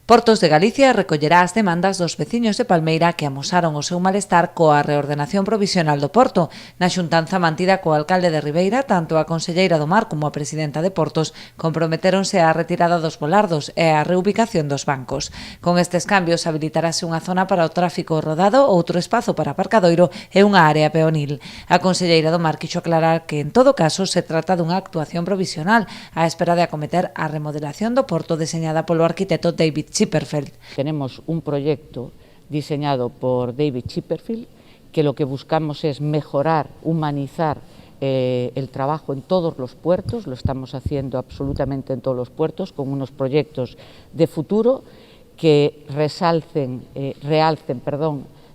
Portos de Galicia recollerá as demandas dos veciños de Palmeira que amosaron o seu malestar coa reordenación provisional do Porto. Na xuntanza mantida co alcalde de Ribeira, tanto a conselleira do Mar como a presidenta de Portos comprometéronse á retirada dos volardos e á reubicación dos bancos. Con estes cambios habilitarase unha zona para o tráfico rodado, outro espazo para aparcadoiro e unha área peonil. A conselleira do Mar quixo aclarar que en todo caso se trata dunha actuación provisional á espera de acometer a remodelación do Porto deseñada polo arquitecto David Chipperfield. Tenemos un proyecto diseñado por David Chipperfield que lo que buscamos es mejorar, humanizar el trabajo en todos los puertos, lo estamos haciendo absolutamente en todos los puertos con unos proyectos de futuro que realcen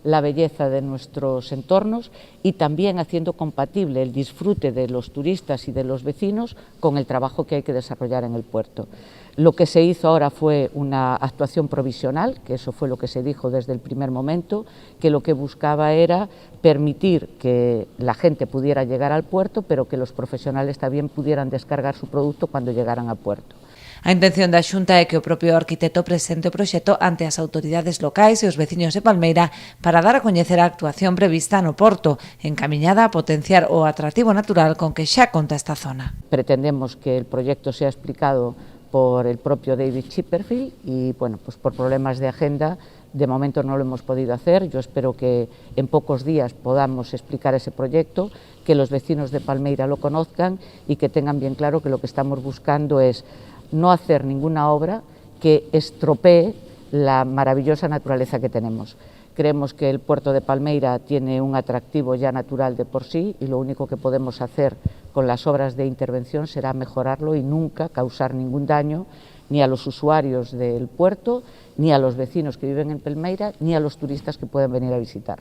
la belleza de nuestros entornos y también haciendo compatible el disfrute de los turistas y de los vecinos con el trabajo que hay que desarrollar en el puerto. Lo que se hizo ahora fue una actuación provisional, que eso fue lo que se dijo desde el primer momento, que lo que buscaba era permitir que la gente pudiera llegar al puerto, pero que los profesionales también pudieran descargar su producto cuando llegaran al puerto. A intención da Xunta é que o propio arquitecto presente o proxecto ante as autoridades locais e os veciños de Palmeira para dar a coñecer a actuación prevista no Porto, encamiñada a potenciar o atractivo natural con que xa conta esta zona. Pretendemos que el proyecto sea explicado por el propio David Chipperfield y bueno, pues por problemas de agenda de momento no lo hemos podido hacer. Yo espero que en pocos días podamos explicar ese proyecto, que los vecinos de Palmeira lo conozcan y que tengan bien claro que lo que estamos buscando es no hacer ninguna obra que estropee la maravillosa naturaleza que tenemos. Creemos que el puerto de Palmeira tiene un atractivo ya natural de por sí y lo único que podemos hacer con las obras de intervención será mejorarlo y nunca causar ningún daño ni a los usuarios del puerto, ni a los vecinos que viven en Palmeira, ni a los turistas que pueden venir a visitar.